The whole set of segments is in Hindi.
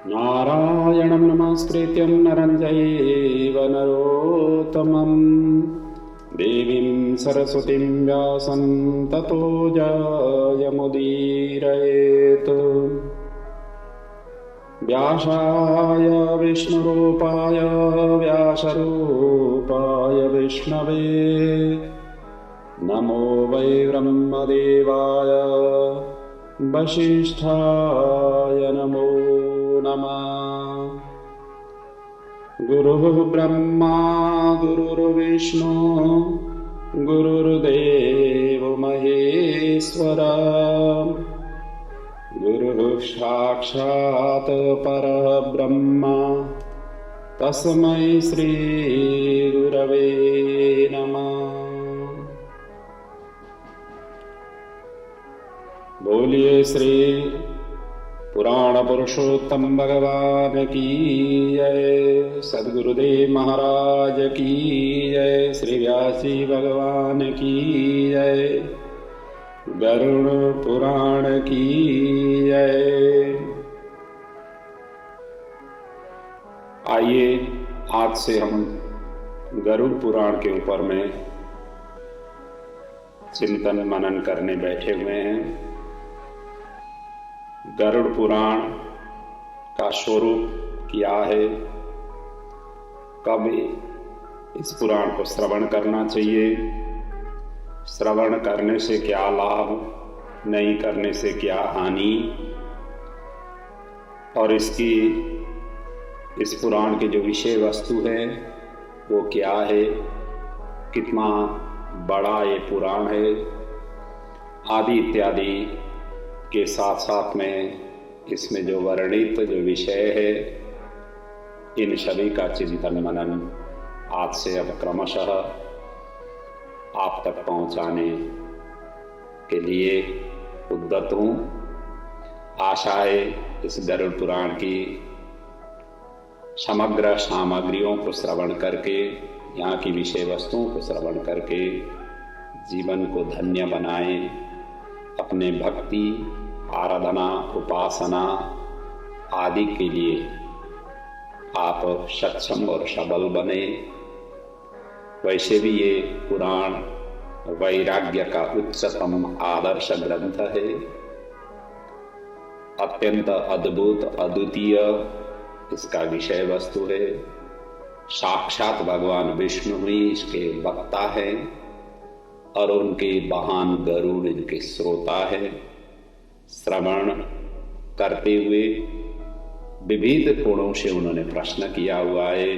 नारायणं नमस्कृत्यं नरं चैव नरोत्तमं देवीं सरस्वतीं व्यासं ततो जयमुदीरयेत्। व्यासाय विष्णुरूपाय व्यासरूपाय विष्णवे नमो वै ब्रह्मदेवाय वसिष्ठाय नमो नमः। गुरुः ब्रह्मा गुरुर्विष्णु गुरुर्देवो महेश्वरा गुरुः साक्षात् परब्रह्म तस्मै श्री गुरवे नमः। बोलिए श्री पुराण पुरुषोत्तम भगवान की जय, सद्गुरुदेव महाराज की जय, श्री व्यासी भगवान की जय, गरुड़ पुराण की जय। आइए आज से हम गरुड़ पुराण के ऊपर में चिंतन मनन करने बैठे हुए हैं। गरुड़ पुराण का स्वरूप क्या है, कब इस पुराण को श्रवण करना चाहिए, श्रवण करने से क्या लाभ, नहीं करने से क्या हानि, और इस पुराण की जो विषय वस्तु है वो क्या है, कितना बड़ा ये पुराण है आदि इत्यादि के साथ साथ में इसमें जो वर्णित जो विषय है इन सभी का चिंतन मनन आज से अब क्रमशः आप तक पहुंचाने के लिए उद्यत हूँ। आशा है इस गरुड़ पुराण की समग्र सामग्रियों को श्रवण करके, यहाँ की विषय वस्तुओं को श्रवण करके जीवन को धन्य बनाएं, अपने भक्ति आराधना उपासना आदि के लिए आप सक्षम और सबल बने। वैसे भी ये पुराण वैराग्य का उच्चतम आदर्श ग्रंथ है, अत्यंत अद्भुत अद्वितीय इसका विषय वस्तु है। साक्षात भगवान विष्णु ही इसके वक्ता है और उनके वाहन गरुड़ इनके श्रोता है। श्रवण करते हुए विविध कोणों से उन्होंने प्रश्न किया हुआ है।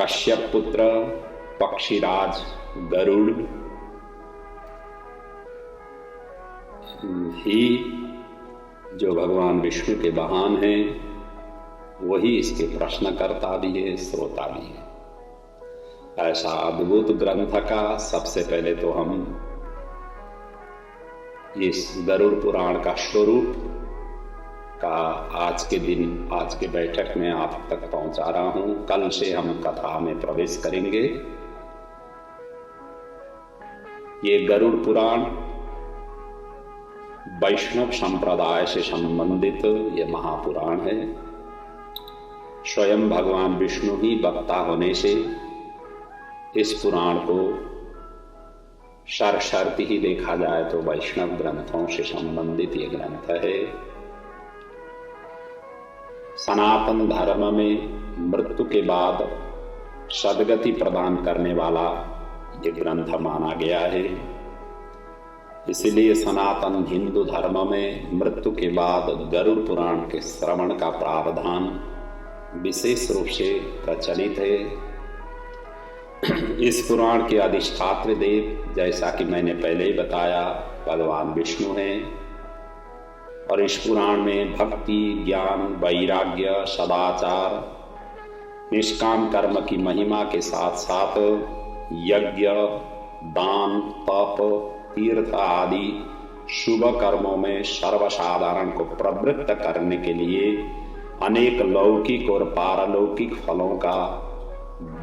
कश्यप पुत्र पक्षीराज गरुड़ ही जो भगवान विष्णु के वाहन हैं वही इसके प्रश्नकर्ता भी है, श्रोता भी है। ऐसा अद्भुत ग्रंथ का सबसे पहले तो हम इस गरुड़ पुराण का स्वरूप का आज के दिन आज के बैठक में आप तक पहुंचा रहा हूं। कल से हम कथा में प्रवेश करेंगे। ये गरुड़ पुराण वैष्णव संप्रदाय से संबंधित ये महापुराण है। स्वयं भगवान विष्णु ही वक्ता होने से इस पुराण को शर्त ही देखा जाए तो वैष्णव ग्रंथों से संबंधित ये ग्रंथ है। सनातन धर्म में मृत्यु के बाद सद्गति प्रदान करने वाला ये ग्रंथ माना गया है। इसलिए सनातन हिंदू धर्म में मृत्यु के बाद गरुड़ पुराण के श्रवण का प्रावधान विशेष रूप से प्रचलित है। इस पुराण के अधिष्ठात्र देव, जैसा कि मैंने पहले ही बताया, भगवान विष्णु हैं और इस पुराण में भक्ति, ज्ञान, वैराग्य, सदाचार, निष्काम कर्म की महिमा के साथ साथ यज्ञ, दान, तप, तीर्थ आदि शुभ कर्मों में सर्वसाधारण को प्रवृत्त करने के लिए अनेक लौकिक और पारलौकिक फलों का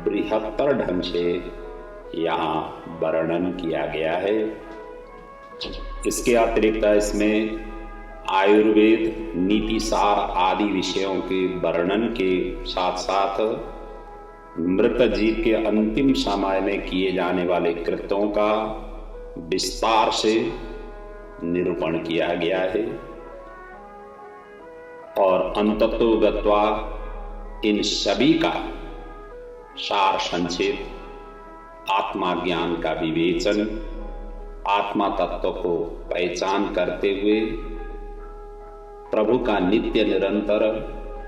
बृहत्तर ढंग से यहाँ वर्णन किया गया है। इसके अतिरिक्त इसमें आयुर्वेद, नीतिसार आदि विषयों के वर्णन के साथ साथ मृत जीव के अंतिम समय में किए जाने वाले कृत्यों का विस्तार से निरूपण किया गया है और अंततो गत्वा इन सभी का सार संक्षेप, आत्मा ज्ञान का विवेचन, आत्मा तत्व को पहचान करते हुए प्रभु का नित्य निरंतर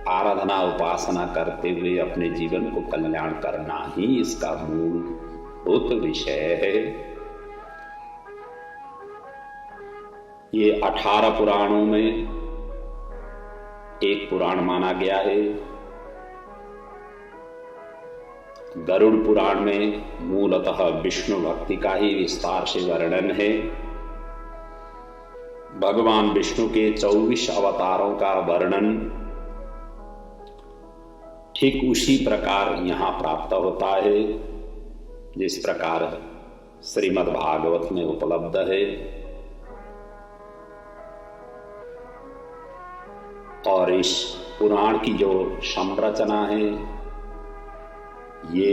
आराधना उपासना करते हुए अपने जीवन को कल्याण करना ही इसका मूलभूत विषय है। ये 18 पुराणों में एक पुराण माना गया है। गरुड़ पुराण में मूलतः विष्णु भक्ति का ही विस्तार से वर्णन है। भगवान विष्णु के 24 अवतारों का वर्णन ठीक उसी प्रकार यहाँ प्राप्त होता है जिस प्रकार श्रीमद् भागवत में उपलब्ध है। और इस पुराण की जो संरचना है ये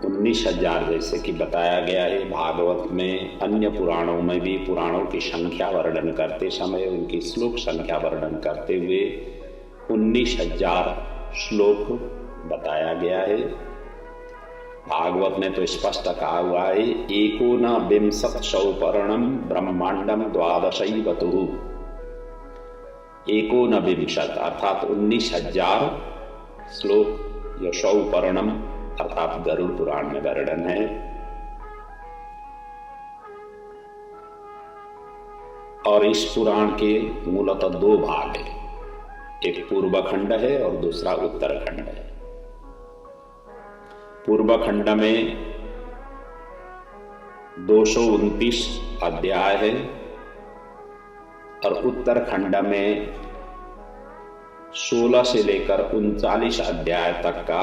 19,000 जैसे कि बताया गया है। भागवत में अन्य पुराणों में भी पुराणों की संख्या वर्णन करते समय उनकी श्लोक संख्या वर्णन करते हुए 19,000 श्लोक बताया गया है। भागवत में तो स्पष्ट कहा हुआ है एकोनविंशतिशौ पर्णम ब्रह्मांडम द्वादशैवतु। एकोनविंशत अर्थात 19,000 श्लोक यशौ पर्णम अर्थात गरुड़ पुराण में वर्णन है। और इस पुराण के मूलतः 2 भाग हैं, एक पूर्व खंड है और दूसरा उत्तर खंड है। पूर्व खंड में 229 अध्याय है और उत्तर खंड में 16 से लेकर 39 अध्याय तक का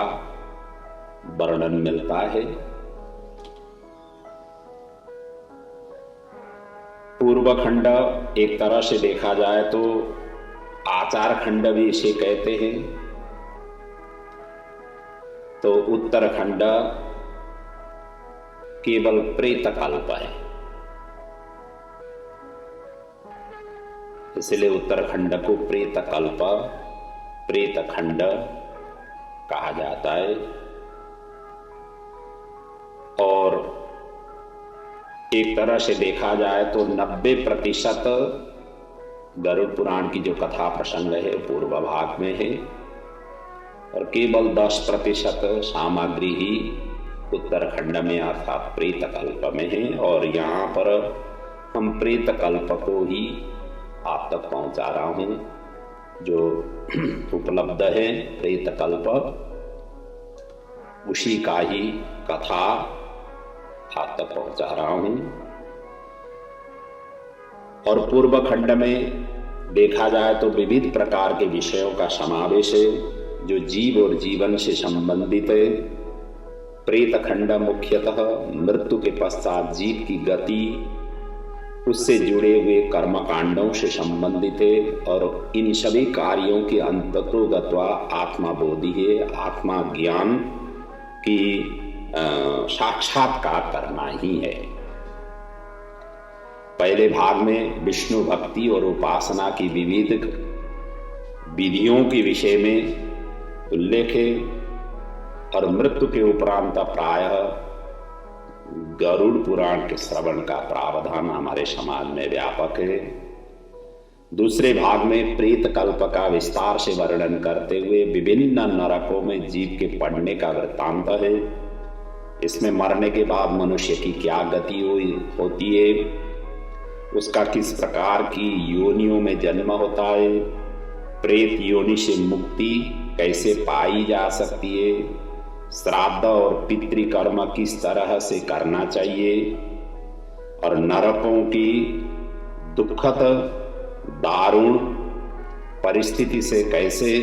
वर्णन मिलता है। पूर्व खंड एक तरह से देखा जाए तो आचार खंड भी इसे कहते हैं, तो उत्तर खंड केवल प्रेत कल्प है, इसलिए उत्तर खंड को प्रेत कल्प, प्रेत खंड कहा जाता है। और एक तरह से देखा जाए तो 90% गरुड़ पुराण की जो कथा प्रसंग है पूर्व भाग में है और केवल 10% सामग्री ही उत्तरखंड में अर्थात प्रेत कल्प में है। और यहाँ पर हम प्रेत कल्प को ही आप तक पहुंचा रहा हूं, जो उपलब्ध है प्रेत कल्प उसी का ही कथा आप तक पहुंचा रहा हूं। और पूर्व खंड में देखा जाए तो विविध प्रकार के विषयों का समावेश है जो जीव और जीवन से संबंधित है। प्रेत खंड मुख्यतः मृत्यु के पश्चात जीव की गति, उससे जुड़े हुए कर्म कांडों से संबंधित है और इन सभी कार्यों के अंततो गत्वा आत्माबोधि है, आत्मा ज्ञान की साक्षात्कार करना ही है। पहले भाग में विष्णु भक्ति और उपासना की विविध विधियों के विषय में उल्लेख है और मृत्यु के उपरांत प्रायः गरुड़ पुराण के श्रवण का प्रावधान हमारे समाज में व्यापक है। दूसरे भाग में प्रेत कल्प का विस्तार से वर्णन करते हुए विभिन्न नरकों में जीव के पड़ने का वृत्तांत है। इसमें मरने के बाद मनुष्य की क्या गति होती है, उसका किस प्रकार की योनियों में जन्म होता है, प्रेत योनि से मुक्ति कैसे पाई जा सकती है, श्राद्ध और पितृकर्म किस तरह से करना चाहिए और नरकों की दुखद दारुण परिस्थिति से कैसे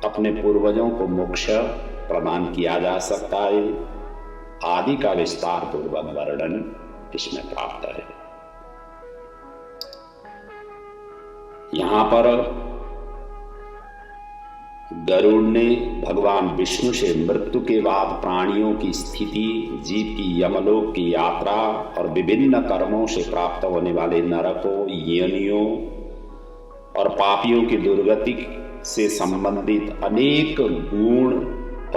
अपने पूर्वजों को मोक्ष प्रदान किया जा सकता है आदि का विस्तार पूर्वक वर्णन इसमें प्राप्त है। यहाँ पर गरुड़ ने भगवान विष्णु से मृत्यु के बाद प्राणियों की स्थिति, जीव की यमलोक की यात्रा और विभिन्न कर्मों से प्राप्त होने वाले नरकों, योनियों और पापियों की दुर्गति से संबंधित अनेक गुण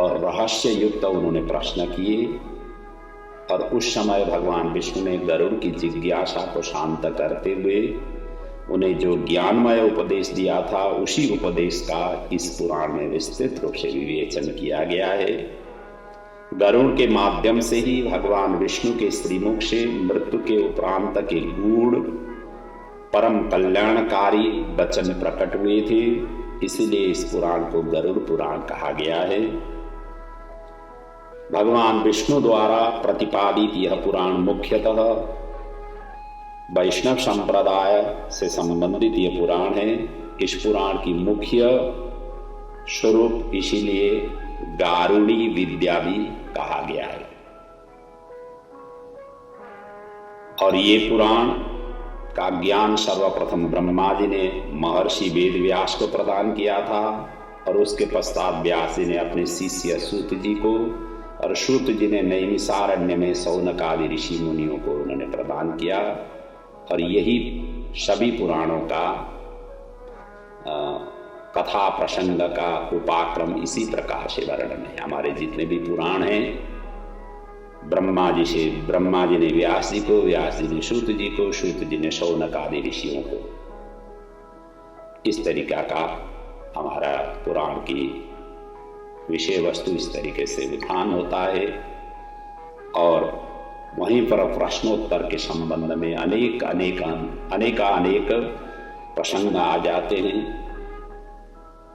और रहस्य युक्त उन्होंने प्रश्न किए। और उस समय भगवान विष्णु ने गरुड़ की जिज्ञासा को शांत करते हुए उन्हें जो ज्ञानमय उपदेश दिया था, उसी उपदेश का इस पुराण में विस्तृत रूप से विवेचन किया गया है। गरुड़ के माध्यम से ही भगवान विष्णु के श्रीमुख से मृत्यु के उपरांत के गूढ़ परम कल्याणकारी वचन प्रकट हुए थे, इसलिए इस पुराण को गरुड़ पुराण कहा गया है। भगवान विष्णु द्वारा प्रतिपादित यह पुराण मुख्यतः वैष्णव संप्रदाय से संबंधित यह पुराण है। इस पुराण की मुख्य स्वरूप इसीलिए गारुड़ी विद्या भी कहा गया है। और ये पुराण का ज्ञान सर्वप्रथम ब्रह्मा जी ने महर्षि वेद व्यास को प्रदान किया था, और उसके पश्चात व्यास जी ने अपने शिष्य सूत जी को, और सूत जी ने नैमिषारण्य में शौनक आदि ऋषि मुनियों को उन्होंने प्रदान किया। और यही सभी पुराणों का कथा प्रसंग का उपाक्रम इसी प्रकार से वर्णन है। हमारे जितने भी पुराण हैं, ब्रह्मा जी ने व्यास जी को, व्यास जी ने सूत जी को, सूत जी ने शौनक आदि ऋषियों को। इस तरीका का हमारा पुराण की विषय वस्तु इस तरीके से विधान होता है। और वहीं पर प्रश्नोत्तर के संबंध में अनेक प्रसंग आ जाते हैं,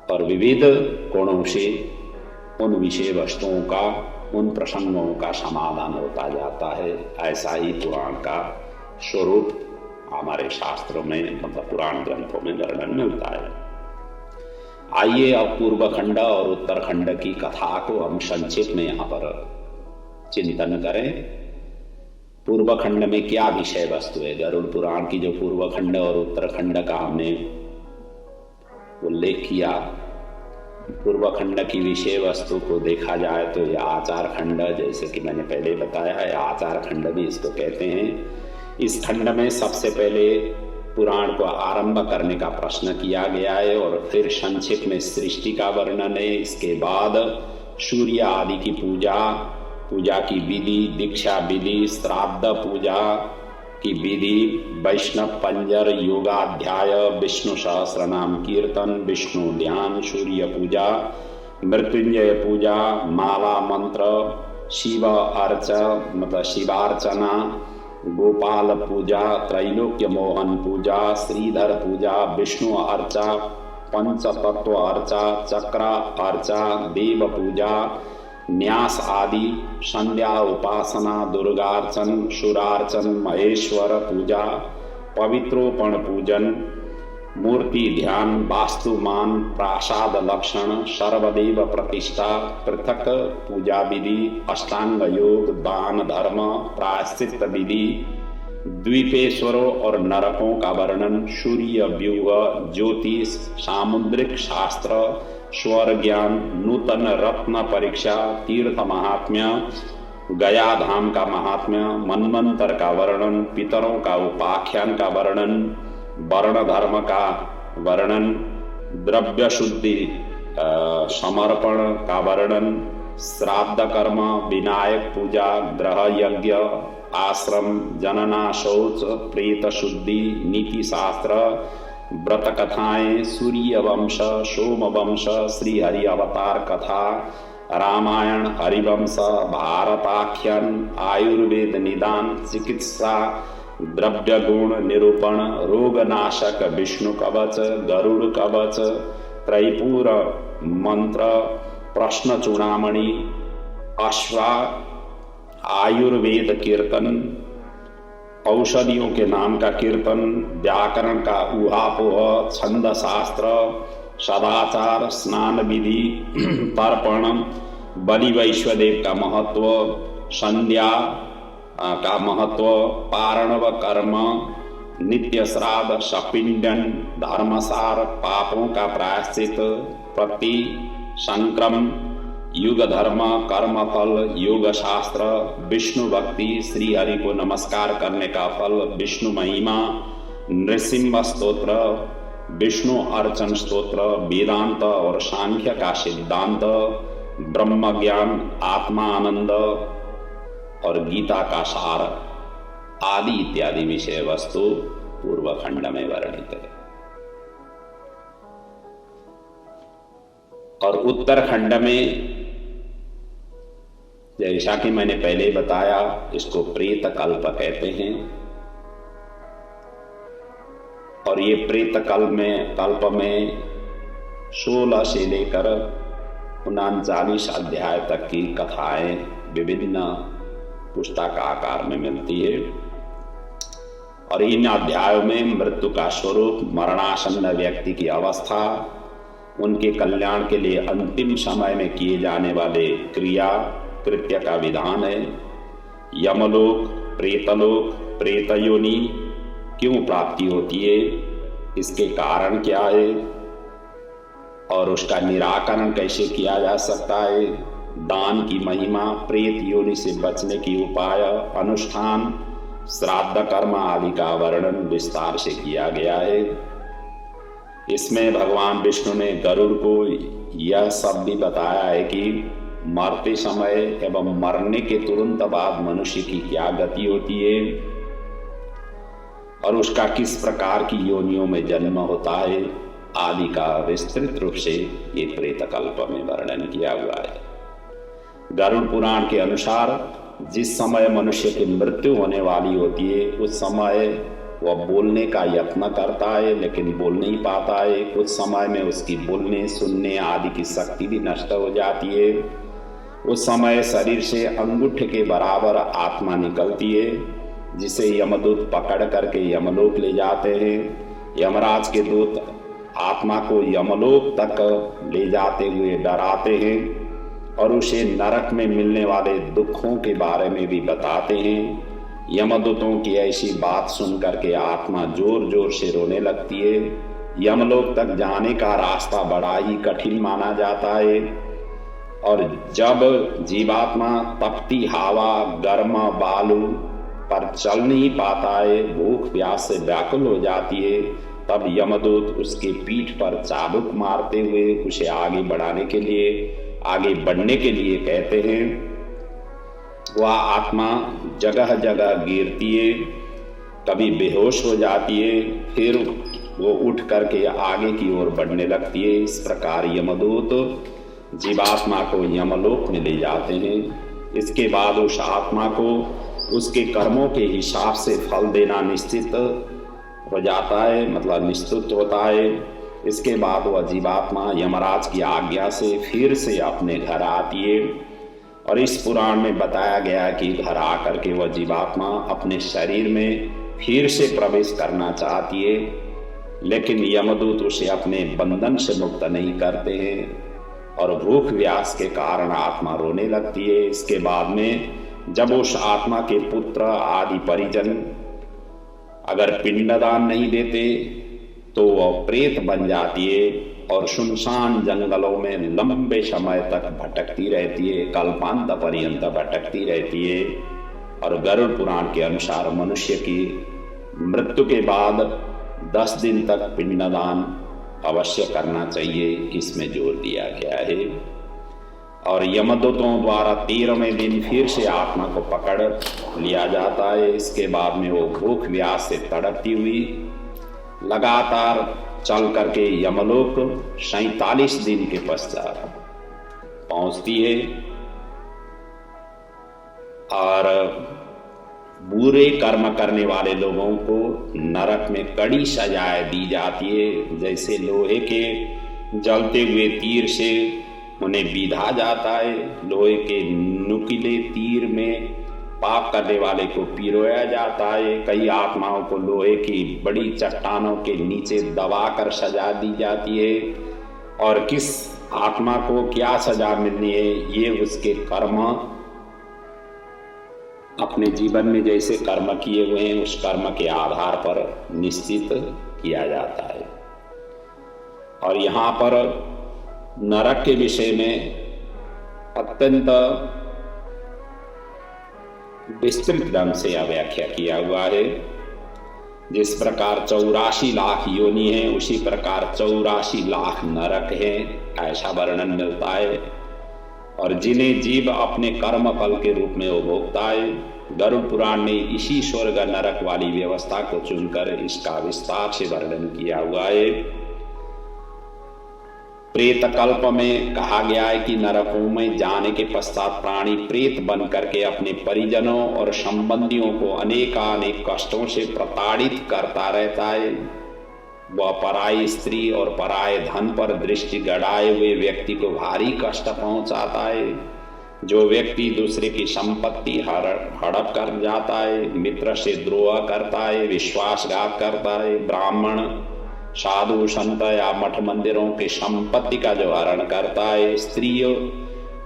और विविध कोणों से उन विषय वस्तुओं का, उन प्रसंगों का समाधान होता जाता है। ऐसा ही पुराण का स्वरूप हमारे शास्त्रों में, मतलब पुराण ग्रंथों में वर्णन मिलता है। आइए अब पूर्व खंड और उत्तरखंड की कथा को हम संक्षेप में यहाँ पर चिंतन करें। पूर्व खंड में क्या विषय वस्तु है? गरुड़ पुराण की जो पूर्व खंड और उत्तरखंड का हमने उल्लेख किया, पूर्व खंड की विषय वस्तु को देखा जाए तो यह आचार खंड, जैसे कि मैंने पहले बताया है, आचार खंड भी इसको कहते हैं। इस खंड में सबसे पहले पुराण को आरंभ करने का प्रश्न किया गया है, और फिर संक्षेप में सृष्टि का वर्णन है। इसके बाद सूर्य आदि की पूजा की विधि, दीक्षा विधि, श्राद्ध पूजा की विधि, वैष्णव पंजर, योगाध्याय, विष्णु सहस्र नाम कीर्तन, विष्णु ध्यान, सूर्य पूजा, मृत्युंजय पूजा, माला मंत्र, शिव शिवार्चना, गोपाल पूजा, त्रैलोक्य मोहन पूजा, श्रीधर पूजा, विष्णु अर्चा, पंचतत्व अर्चा, चक्र अर्चा, देव पूजा, न्यास आदि, संध्या उपासना, दुर्गार्चन, सुरार्चन, महेश्वर पूजा, पवित्रोपण पूजन, मूर्ति ध्यान, वास्तुमान, प्रासाद लक्षण, सर्वदेव प्रतिष्ठा, पृथक पूजा विधि, अष्टांग योग, दान धर्म, प्रायश्चित विधि, द्वीपेश्वरों और नरकों का वर्णन, सूर्य व्यूह, ज्योतिष, सामुद्रिक शास्त्र, स्वर ज्ञान, नूतन रत्न परीक्षा, तीर्थ महात्म्य, गया धाम का महात्म्य, मनमंत्र का वर्णन, पितरों का उपाख्यान का वर्णन, वर्ण धर्म का वर्णन, द्रव्य शुद्धि समर्पण का वर्णन, श्राद्ध कर्म, विनायक पूजा, ग्रह यज्ञ, आश्रम, जनना, शौच, प्रेत शुद्धि, नीति शास्त्र, व्रत कथाएं, सूर्य वंश, सोम वंश, श्री हरि अवतार कथा, रामायण, हरिवंश, भारताख्यान, आयुर्वेद निदान, चिकित्सा, द्रव्य गुण निरूपण, रोगनाशक, विष्णु कवच, गरुड़ कवच, त्रैपूर मंत्र, प्रश्न चूड़ामणि, अश्वा, आयुर्वेद कीर्तन, औषधियों के नाम का कीर्तन, व्याकरण का ऊहापोह, छंद शास्त्र, सदाचार, स्नान विधि, तर्पण, बलि वैश्वदेव का महत्व, संध्या का महत्व, पारणव कर्म, नित्य श्राद्ध, सपिंडन, धर्मसार, पापों का प्रायश्चित, प्रति संक्रम, युग धर्म, कर्म फल, योग शास्त्र, विष्णु भक्ति, श्री हरि को नमस्कार करने का फल, विष्णु महिमा, नृसिंह स्तोत्र, विष्णु अर्चन स्तोत्र, वेदांत और सांख्य का सिद्धांत, ब्रह्म ज्ञान, आत्मा आनंद और गीता का सार आदि इत्यादि विषय वस्तु पूर्व खंड में वर्णित है। और उत्तर खंड में जैसा कि मैंने पहले बताया, इसको प्रेत कल्प कहते हैं। और ये प्रेत कल्प में 16 से लेकर 39 अध्याय तक की कथाएं विभिन्न पुस्तक आकार में मिलती है। और इन अध्यायों में मृत्यु का स्वरूप, मरणासन्न व्यक्ति की अवस्था, उनके कल्याण के लिए अंतिम समय में किए जाने वाले क्रिया कृत्य का विधान है। यमलोक, प्रेतलोक, प्रेतयोनि क्यों प्राप्ति होती है, इसके कारण क्या है और उसका निराकरण कैसे किया जा सकता है, दान की महिमा, प्रेत योनि से बचने की उपाय, अनुष्ठान, श्राद्ध कर्म आदि का वर्णन विस्तार से किया गया है। इसमें भगवान विष्णु ने गरुड़ को यह सब भी बताया है कि मरते समय एवं मरने के तुरंत बाद मनुष्य की क्या गति होती है और उसका किस प्रकार की योनियों में जन्म होता है आदि का विस्तृत रूप से ये प्रेतकल्प में वर्णन किया हुआ है। गरुड़ पुराण के अनुसार जिस समय मनुष्य की मृत्यु होने वाली होती है उस समय वह बोलने का यत्न करता है लेकिन बोल नहीं पाता है। कुछ समय में उसकी बोलने, सुनने आदि की शक्ति भी नष्ट हो जाती है। उस समय शरीर से अंगूठे के बराबर आत्मा निकलती है, जिसे यमदूत पकड़ करके यमलोक ले जाते हैं। यमराज के दूत आत्मा को यमलोक तक ले जाते हुए डराते हैं और उसे नरक में मिलने वाले दुखों के बारे में भी बताते हैं। यमदूतों की ऐसी बात सुन करके आत्मा जोर जोर से रोने लगती है। यमलोक तक जाने का रास्ता बड़ा ही कठिन माना जाता है और जब जीवात्मा तपती हवा, गर्म बालू पर चल नहीं पाता है, भूख प्यास से व्याकुल हो जाती है, तब यमदूत उसके पीठ पर चाबुक मारते हुए उसे आगे बढ़ने के लिए कहते हैं। वह आत्मा जगह जगह गिरती है, कभी बेहोश हो जाती है, फिर वो उठ करके आगे की ओर बढ़ने लगती है। इस प्रकार यमदूत जीवात्मा को यमलोक में ले जाते हैं। इसके बाद उस आत्मा को उसके कर्मों के हिसाब से फल देना निश्चित हो जाता है, मतलब निश्चित होता है। इसके बाद वह जीवात्मा यमराज की आज्ञा से फिर से अपने घर आती है और इस पुराण में बताया गया कि घर आकर के वह जीवात्मा अपने शरीर में फिर से प्रवेश करना चाहती है, लेकिन यमदूत उसे अपने बंधन से मुक्त नहीं करते हैं और भूख व्यास के कारण आत्मा रोने लगती है। इसके बाद में जब उस आत्मा के पुत्र आदि परिजन अगर पिंडदान नहीं देते तो वह प्रेत बन जाती है और सुनसान जंगलों में लंबे समय तक भटकती रहती है, कल्पांत पर्यंत भटकती रहती है। और गरुड़ पुराण के अनुसार मनुष्य की मृत्यु के बाद 10 दिन तक पिंडदान अवश्य करना चाहिए, इसमें जोर दिया गया है। और यमदूतों द्वारा 13वें दिन फिर से आत्मा को पकड़ लिया जाता है। इसके बाद में वो भूख व्यास से तड़पती हुई लगातार चल करके यमलोक 47 दिन के पश्चात पहुंचती है और बुरे कर्म करने वाले लोगों को नरक में कड़ी सजाएं दी जाती है। जैसे लोहे के जलते हुए तीर से उन्हें बीधा जाता है, लोहे के नुकीले तीर में पाप करने वाले को पिरोया जाता है। कई आत्माओं को लोहे की बड़ी चट्टानों के नीचे दबाकर सजा दी जाती है और किस आत्मा को क्या सजा मिलनी है ये उसके कर्म अपने जीवन में जैसे कर्म किए हुए हैं उस कर्म के आधार पर निश्चित किया जाता है। और यहाँ पर नरक के विषय में अत्यंत विस्तृत ढंग से यह व्याख्या किया हुआ है। जिस प्रकार 84 लाख योनि है उसी प्रकार 84 लाख नरक है, ऐसा वर्णन मिलता है। और जिन्हें जीव अपने कर्म फल के रूप में उपभोगता है, गरुड़ पुराण ने इसी स्वर्ग नरक वाली व्यवस्था को चुनकर इसका विस्तार से वर्णन किया हुआ है। प्रेत कल्प में कहा गया है कि नरकों में जाने के पश्चात प्राणी प्रेत बन करके अपने परिजनों और संबंधियों को अनेकानेक कष्टों से प्रताड़ित करता रहता है। वह पराई स्त्री और पराये धन पर दृष्टि गड़ाए हुए व्यक्ति को भारी कष्ट पहुंचाता है। जो व्यक्ति दूसरे की संपत्ति हड़प कर जाता है, मित्र से द्रोह करता है, विश्वासघात करता है, ब्राह्मण साधु संत या मठ मंदिरों की संपत्ति का जो हरण करता है, स्त्रियों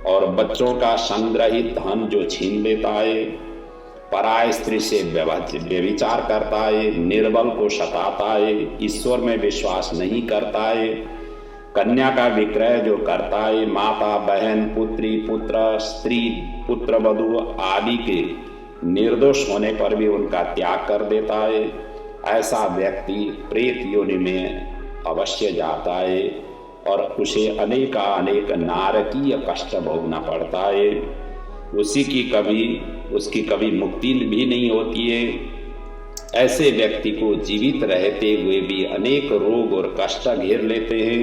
और बच्चों का संग्रहित धन जो छीन लेता है, पराय स्त्री से व्यभिचार करता है, निर्बल को सताता है, ईश्वर में विश्वास नहीं करता है, कन्या का विक्रय जो करता है, माता बहन पुत्री पुत्र स्त्री पुत्र वधु आदि के निर्दोष होने पर भी उनका त्याग कर देता है, ऐसा व्यक्ति प्रेत योनि में अवश्य जाता है और उसे अनेक नारकीय कष्ट भोगना पड़ता है। उसकी कभी मुक्ति भी नहीं होती है। ऐसे व्यक्ति को जीवित रहते हुए भी अनेक रोग और कष्ट घेर लेते हैं।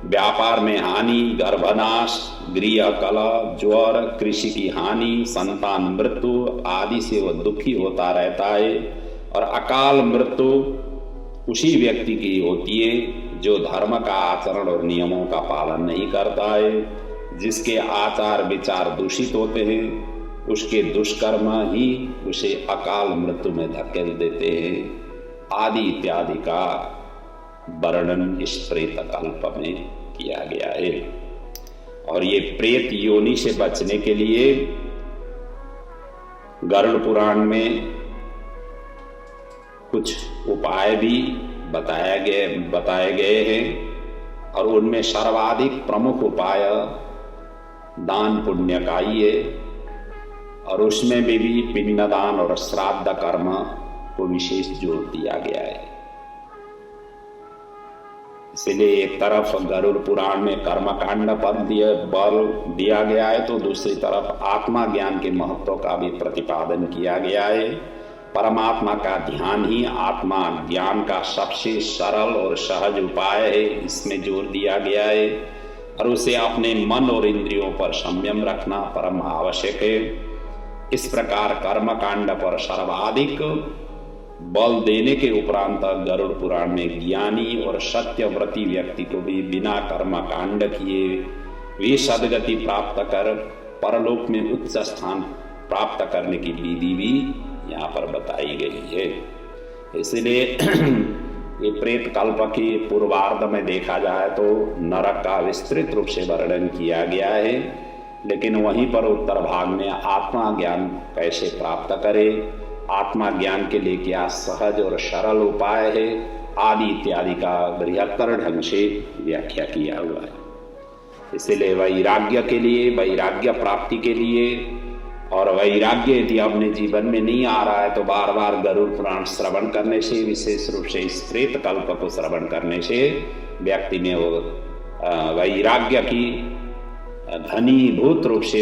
व्यापार में हानि, गर्भनाश, गृह कलह, ज्वर, कृषि की हानि, संतान मृत्यु आदि से वह दुखी होता रहता है। और अकाल मृत्यु उसी व्यक्ति की होती है जो धर्म का आचरण और नियमों का पालन नहीं करता है, जिसके आचार विचार दूषित होते हैं। उसके दुष्कर्म ही उसे अकाल मृत्यु में धकेल देते हैं। आदि इत्यादि का वर्णन इस प्रेत कल्प में किया गया है। और ये प्रेत योनि से बचने के लिए गरुड़ पुराण में कुछ उपाय भी बताए गए हैं। और उनमें सर्वाधिक प्रमुख उपाय दान पुण्य का ही है। और उसमें भी पिंडदान और श्राद्ध कर्म को विशेष जोर दिया गया है। इसलिए एक तरफ गरुड़ पुराण में कर्मकांड पर बल दिया गया है, तो दूसरी तरफ आत्मा ज्ञान के महत्व का भी प्रतिपादन किया गया है। परमात्मा का ध्यान ही आत्मा ज्ञान का सबसे सरल और सहज उपाय है, इसमें जोर दिया गया है। और उसे अपने मन और इंद्रियों पर संयम रखना परम आवश्यक है। इस प्रकार कर्मकांड पर सर्वाधिक बल देने के उपरांत गरुड़ पुराण में ज्ञानी और सत्यव्रती व्यक्ति को भी बिना कर्मकांड किए वे सदगति प्राप्त कर परलोक में उच्च स्थान प्राप्त करने की विधि भी यहाँ पर बताई गई है। इसलिए ये प्रेत कल्प की पूर्वार्ध में देखा जाए तो नरक का विस्तृत रूप से वर्णन किया गया है, लेकिन वहीं पर उत्तर भाग में आत्मा ज्ञान कैसे प्राप्त करे, आत्मा ज्ञान के लिए क्या सहज और सरल उपाय है आदि इत्यादि का बृहत्तर ढंग से व्याख्या किया हुआ है। इसलिए वैराग्य के लिए, वैराग्य प्राप्ति के लिए, और वैराग्य यदि अपने जीवन में नहीं आ रहा है तो बार बार गरुड़ पुराण श्रवण करने से, विशेष रूप से इस प्रेत कल्प को श्रवण करने से व्यक्ति में वो वैराग्य की घनीभूत रूप से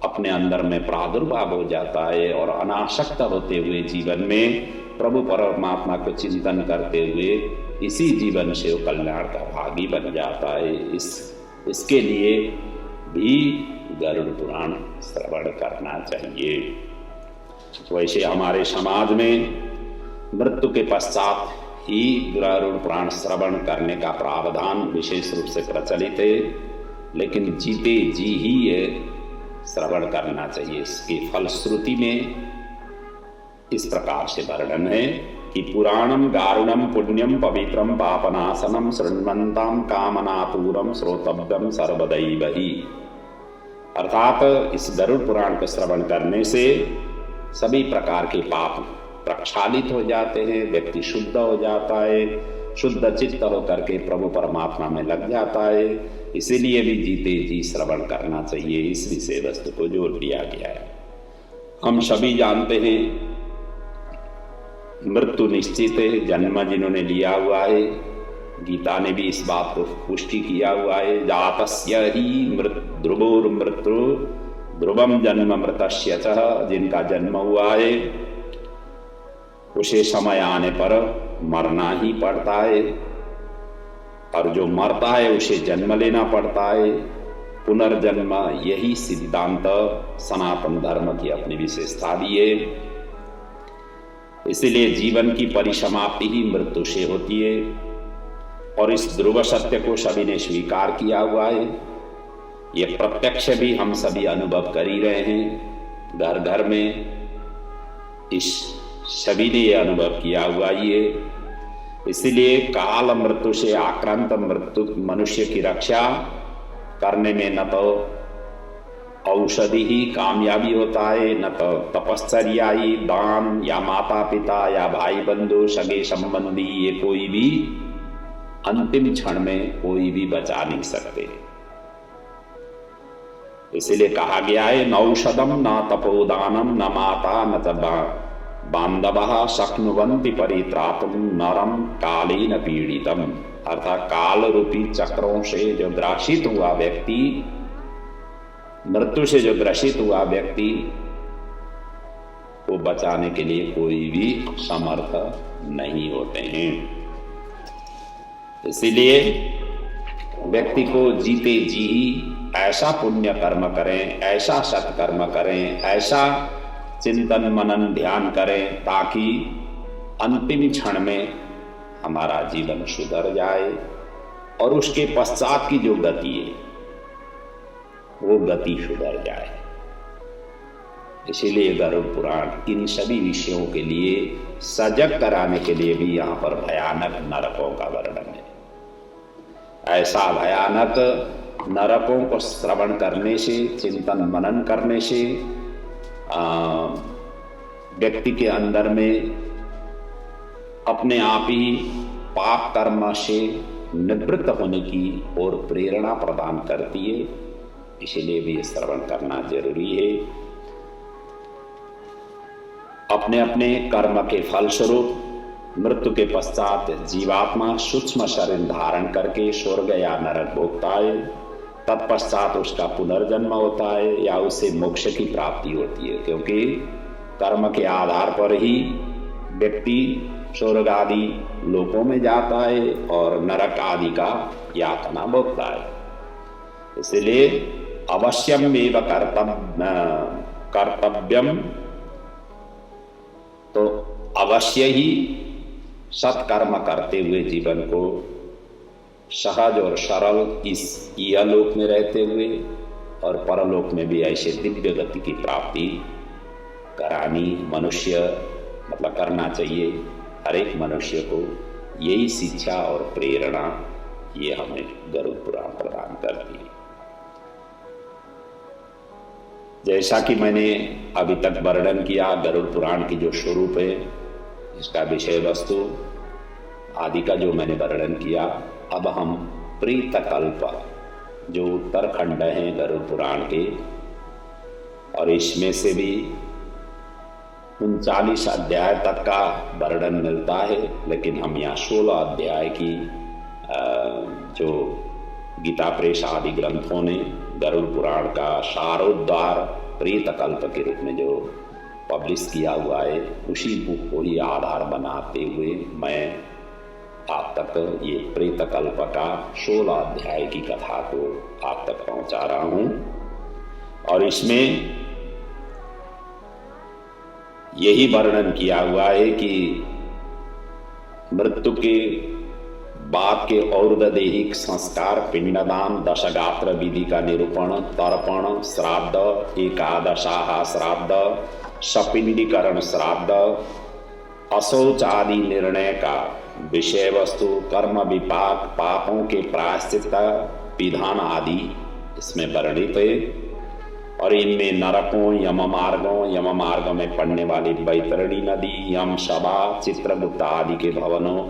अपने अंदर में प्रादुर्भाव हो जाता है और अनासक्त होते हुए जीवन में प्रभु परमात्मा को चिंतन करते हुए इसी जीवन से वो कल्याण का भागी बन जाता है। इसके लिए भी गरुड़ पुराण श्रवण करना चाहिए। वैसे हमारे समाज में मृत्यु के पश्चात ही गरुड़ पुराण श्रवण करने का प्रावधान विशेष रूप से प्रचलित है, लेकिन जीते जी ही ये श्रवण करना चाहिए। इसकी फलश्रुति में इस प्रकार से वर्णन है कि पुराणम गारुणम पुण्यम पवित्रम पापनाशनम शृण्वन्ताम कामनापूरम श्रोतव्यम सर्वदैव ही। अर्थात इस गरुड़ पुराण को श्रवण करने से सभी प्रकार के पाप प्रक्षालित हो जाते हैं, व्यक्ति शुद्ध हो जाता है, शुद्ध चित्त होकर के प्रभु परमात्मा में लग जाता है। इसीलिए भी जीते जी श्रवण करना चाहिए। इस विषय वस्तु को जोड़ दिया गया है। हम सभी जानते हैं मृत्यु निश्चित है, जन्म जिन्होंने लिया हुआ है, गीता ने भी इस बात को पुष्टि किया हुआ है। जातस्य ही ध्रुवोर मृत्यु ध्रुवम जन्म मृतस्य च, जिनका जन्म हुआ है उसे समय आने पर मरना ही पड़ता है, और जो मरता है उसे जन्म लेना पड़ता है। पुनर्जन्म, यही सिद्धांत सनातन धर्म की अपनी विशेषता भी है। इसलिए जीवन की परिसमाप्ति ही मृत्यु से होती है, और इस ध्रुव सत्य को सभी ने स्वीकार किया हुआ है। ये प्रत्यक्ष भी हम सभी अनुभव कर ही रहे हैं, घर घर में इस सभी ने ये अनुभव किया हुआ ही है। इसलिए काल मृत्यु से आक्रांत मृत्यु मनुष्य की रक्षा करने में न तो औषधि ही कामयाबी होता है, न तो तपश्चर्या ही, दान या माता पिता या भाई बंधु सगे संबंधी, ये कोई भी अंतिम क्षण में कोई भी बचा नहीं सकते। इसलिए कहा गया है नौषधम न तपोदानम न माता न च बांधवः शक्नुवन्ति परित्रातुम नरम कालेन पीड़ितम। अर्थात काल रूपी चक्रों से जो ग्रसित हुआ व्यक्ति, मृत्यु से जो ग्रसित हुआ व्यक्ति को बचाने के लिए कोई भी समर्थ नहीं होते हैं। इसीलिए व्यक्ति को जीते जी ऐसा पुण्य कर्म करें, ऐसा सत्कर्म करें, ऐसा चिंतन मनन ध्यान करें, ताकि अंतिम क्षण में हमारा जीवन सुधर जाए और उसके पश्चात की जो गति है वो गति सुधर जाए। इसीलिए गरुड़ पुराण इन सभी विषयों के लिए सजग कराने के लिए भी यहाँ पर भयानक नरकों का वर्णन है। ऐसा भयानक नरकों को श्रवण करने से, चिंतन मनन करने से व्यक्ति के अंदर में अपने आप ही पाप कर्म से निवृत्त होने की और प्रेरणा प्रदान करती है। इसलिए भी श्रवण करना जरूरी है। अपने अपने कर्म के फलस्वरूप मृत्यु के पश्चात जीवात्मा सूक्ष्म शरीर धारण करके स्वर्ग या नरक भोगता है। तत्पश्चात उसका पुनर्जन्म होता है या उसे मोक्ष की प्राप्ति होती है, क्योंकि कर्म के आधार पर ही व्यक्ति स्वर्ग आदि लोकों में जाता है और नरक आदि का यातना भोगता है। इसलिए अवश्यम एव कर्तव्यम, तो अवश्य ही सत्कर्म करते हुए जीवन को सहज और सरल इस इहलोक में रहते हुए और परलोक में भी ऐसे दिव्य गति की प्राप्ति करानी मनुष्य मतलब करना चाहिए। हर एक मनुष्य को यही शिक्षा और प्रेरणा ये हमें गरुड़ पुराण प्रदान करती है। जैसा कि मैंने अभी तक वर्णन किया गरुड़ पुराण की जो स्वरूप है, इसका विषय वस्तु आदि का जो मैंने वर्णन किया, अब हम प्रेतकल्प जो उत्तरखंड हैं गरुड़ पुराण के, और इसमें से भी 39 अध्याय तक का वर्णन मिलता है, लेकिन हम यहाँ 16 अध्याय की जो गीता प्रेस आदि ग्रंथों ने गरुड़ पुराण का सारोद्धार प्रेतकल्प के रूप में जो पब्लिश किया हुआ है, उसी बुक को ही आधार बनाते हुए मैं आप तक ये प्रेतकल्प का 16 अध्याय की कथा को आप तक पहुंचा रहा हूं। और इसमें यही वर्णन किया हुआ है कि मृत्यु के बाद के और्धदेहिक संस्कार, पिंडदान, दशगात्र विधि का निरूपण, तर्पण, श्राद्ध, एकादशाह श्राद्ध, सपिंडीकरण श्राद्ध, अशौच आदि निर्णय का विषय वस्तु, कर्म विपाक, पापों के प्रायश्चित विधान आदि इसमें वर्णित है। और इनमें नरकों, यम मार्गों में पड़ने वाली बैतरणी नदी, यम सभा, चित्रगुप्त आदि के भवनों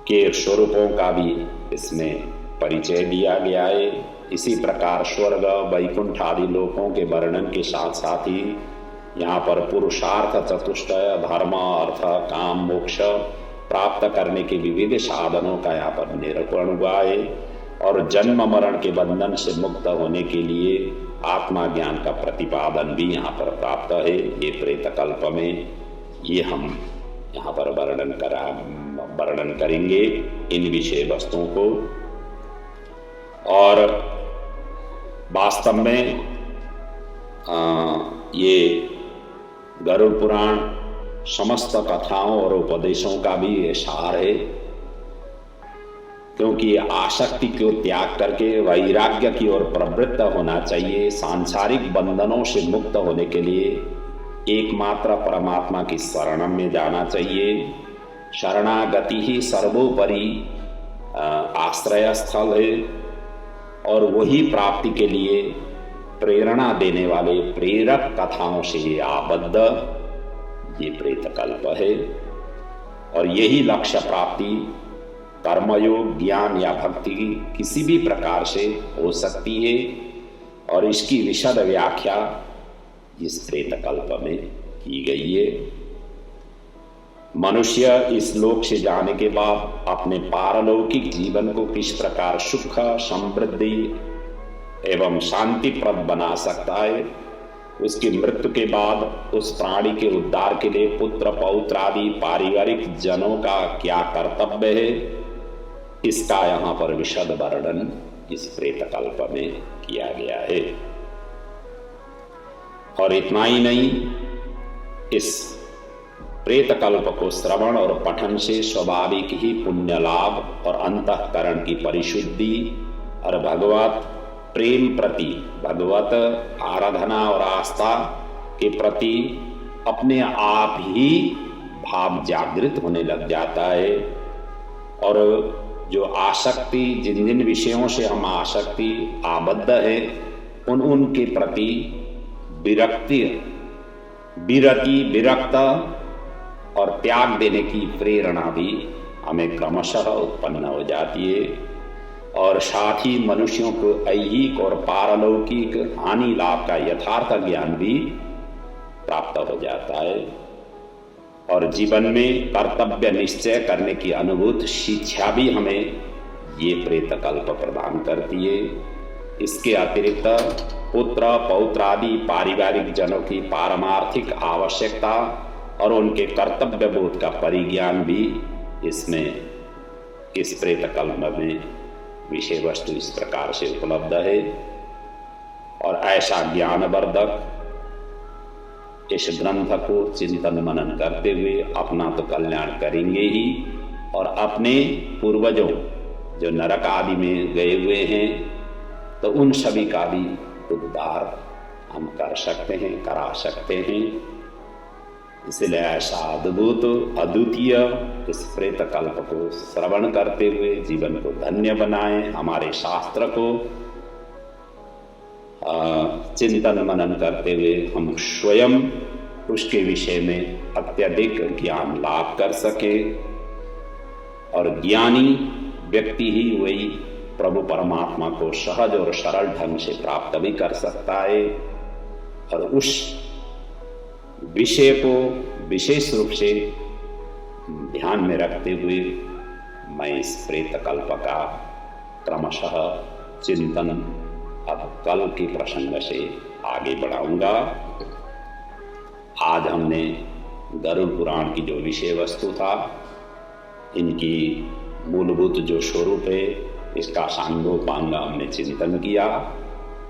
के स्वरूपों का भी इसमें परिचय दिया गया है। इसी प्रकार स्वर्ग, वैकुंठ आदि लोकों के वर्णन के साथ साथ ही यहाँ पर पुरुषार्थ चतुष्टय, धर्म, अर्थ, काम, मोक्ष प्राप्त करने के विविध साधनों का यहाँ पर निरूपण हुआ है। और जन्म मरण के बंधन से मुक्त होने के लिए आत्मा ज्ञान का प्रतिपादन भी यहाँ पर प्राप्त है। ये प्रेत कल्प में ये हम यहाँ पर वर्णन करेंगे इन विषय वस्तुओं को। और वास्तव में ये गरुड़ पुराण समस्त कथाओं और उपदेशों का भी ये सार है, क्योंकि आसक्ति को त्याग करके वैराग्य की ओर प्रवृत्त होना चाहिए। सांसारिक बंधनों से मुक्त होने के लिए एकमात्र परमात्मा की शरण में जाना चाहिए। शरणागति ही सर्वोपरि आश्रय स्थल है और वही प्राप्ति के लिए प्रेरणा देने वाले प्रेरक कथाओं से आबद्ध ये प्रेत कल्प है। और यही लक्ष्य प्राप्ति कर्मयोग, ज्ञान या भक्ति किसी भी प्रकार से हो सकती है। और इसकी विशद व्याख्या इस प्रेत कल्प में की गई है। मनुष्य इस लोक से जाने के बाद अपने पारलौकिक जीवन को किस प्रकार सुख, समृद्धि एवं शांतिप्रद बना सकता है, उसकी मृत्यु के बाद उस प्राणी के उद्धार के लिए पुत्र, पौत्र आदि पारिवारिक जनों का क्या कर्तव्य है, इसका यहाँ पर विशद वर्णन इस प्रेत कल्प में किया गया है। और इतना ही नहीं, इस प्रेत कल्प को श्रवण और पठन से स्वाभाविक ही पुण्य लाभ और अंतःकरण की परिशुद्धि और भगवत प्रेम प्रति, भगवत आराधना और आस्था के प्रति अपने आप ही भाव जागृत होने लग जाता है। और जो आसक्ति, जिन जिन विषयों से हम आसक्ति आबद्ध है, उनके प्रति विरक्त और त्याग देने की प्रेरणा भी हमें क्रमशः उत्पन्न हो जाती है। और साथ ही मनुष्यों को ऐहिक और पारलौकिक हानि लाभ का यथार्थ ज्ञान भी प्राप्त हो जाता है। और जीवन में कर्तव्य निश्चय करने की अनुभूत शिक्षा भी हमें ये प्रेत कल्प प्रदान करती है। इसके अतिरिक्त पुत्र, पौत्र आदि पारिवारिक जनों की पारमार्थिक आवश्यकता और उनके कर्तव्य बोध का परिज्ञान भी इसमें, इस प्रेत कल्प में विषय वस्तु इस प्रकार से उपलब्ध है। और ऐसा ज्ञानवर्धक इस ग्रंथ को चिंतन मनन करते हुए अपना तो कल्याण करेंगे ही, और अपने पूर्वजों जो नरक आदि में गए हुए हैं तो उन सभी का भी उद्धार हम कर सकते हैं, करा सकते हैं। इसलिए ऐसा अद्भुत, अद्वितीय इस प्रेत कल्प को श्रवण करते हुए जीवन को धन्य बनाएं। हमारे शास्त्र को चिंतन मनन करते हुए हम स्वयं उसके विषय में अत्यधिक ज्ञान लाभ कर सके। और ज्ञानी व्यक्ति ही वही प्रभु परमात्मा को सहज और सरल ढंग से प्राप्त भी कर सकता है। और उस विषय को विशेष रूप से ध्यान में रखते हुए मैं इस प्रेत कल्प का क्रमशः चिंतन अब कल के प्रसंग से आगे बढ़ाऊंगा। आज हमने गरुड़ पुराण की जो विषय वस्तु था, इनकी मूलभूत जो स्वरूप है, इसका सांगोपांग हमने चिंतन किया।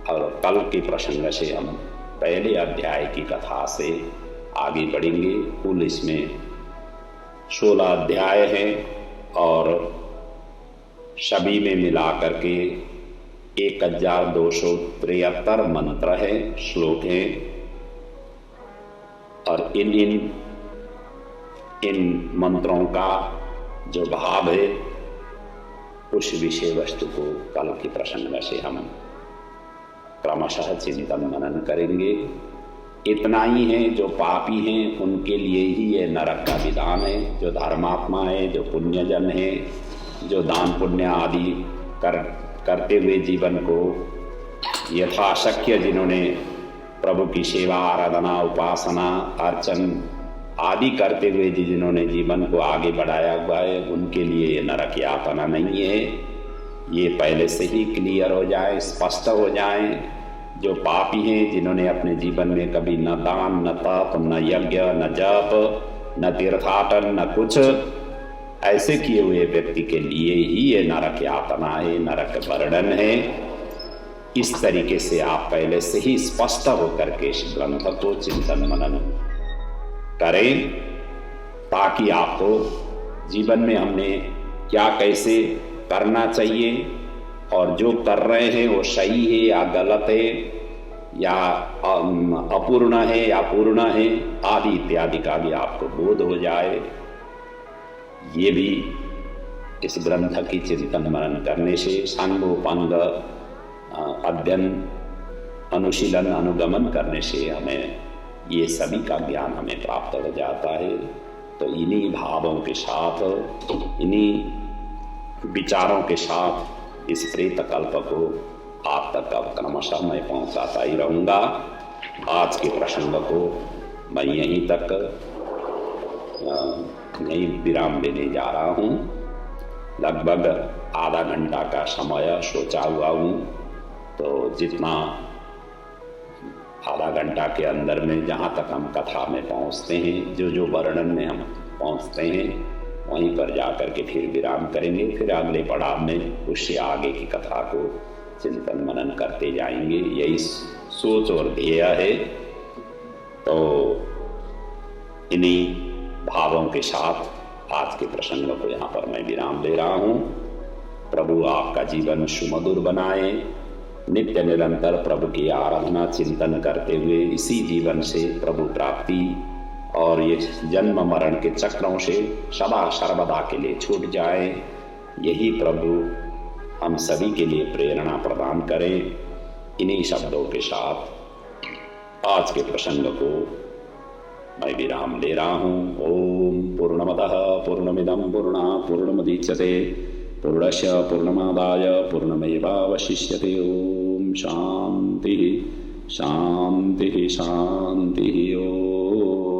और कल के प्रसंग से हम पहले अध्याय की कथा से आगे बढ़ेंगे। कुल इसमें 16 अध्याय हैं और सभी में मिला करके 1273 मंत्र है, श्लोक हैं। और इन मंत्रों का जो भाव है, उस विषय वस्तु को कल के प्रसंग से हम क्रमशः चिंतन मनन करेंगे। इतना ही है, जो पापी हैं उनके लिए ही ये नरक का विधान है। जो धर्मात्मा है, जो पुण्यजन है, जो दान पुण्य आदि करते हुए जीवन को यथाशक्य जिन्होंने प्रभु की सेवा, आराधना, उपासना, अर्चन आदि करते हुए जिन्होंने जीवन को आगे बढ़ाया हुआ है, उनके लिए ये नरक यातना नहीं है। ये पहले से ही क्लियर हो जाए, स्पष्ट हो जाए। जो पापी हैं, जिन्होंने अपने जीवन में कभी न दान, न तप, न यज्ञ, न जप, न तीर्थाटन, न कुछ ऐसे किए हुए व्यक्ति के लिए ही ये नरक यातना है, नरक वर्णन है। इस तरीके से आप पहले से ही स्पष्ट होकर के इस ग्रंथ को चिंतन मनन करें, ताकि आपको जीवन में हमने क्या कैसे करना चाहिए और जो कर रहे हैं वो सही है या गलत है, या अपूर्ण है या पूर्ण है, आदि इत्यादि का भी आपको बोध हो जाए। ये भी इस ग्रंथ की चिंतन मनन करने से, सांगोपांग अध्ययन, अनुशीलन, अनुगमन करने से हमें ये सभी का ज्ञान हमें प्राप्त हो जाता है। तो इन्हीं भावों के साथ, इन्हीं विचारों के साथ इस प्रेत कल्प को आप तक अब क्रमशः मैं पहुंचाता ही रहूँगा। आज के प्रसंग को मैं यहीं तक यहीं विराम देने जा रहा हूँ। लगभग आधा घंटा का समय सोचा हुआ हूँ, तो जितना आधा घंटा के अंदर में जहाँ तक हम कथा में पहुँचते हैं, जो वर्णन में हम पहुँचते हैं, वहीं पर जाकर के फिर विराम करेंगे। फिर अगले पड़ाव में उससे आगे की कथा को चिंतन मनन करते जाएंगे। यही सोच और ध्येय है। तो इन्हीं भावों के साथ आज के प्रसंग को यहाँ पर मैं विराम दे रहा हूँ। प्रभु आपका जीवन सुमधुर बनाए। नित्य निरंतर प्रभु की आराधना चिंतन करते हुए इसी जीवन से प्रभु प्राप्ति और ये जन्म मरण के चक्रों से सदा सर्वदा के लिए छूट जाए, यही प्रभु हम सभी के लिए प्रेरणा प्रदान करें। इन्हीं शब्दों के साथ आज के प्रसंग को मैं विराम ले रहा हूँ। ओम पूर्णमदः पूर्णमिदं पूर्णात् पूर्णमुदच्यते पूर्णस्य पूर्णमादाय पूर्णमेवावशिष्यते। ओम शांति शांति शांति। ओम।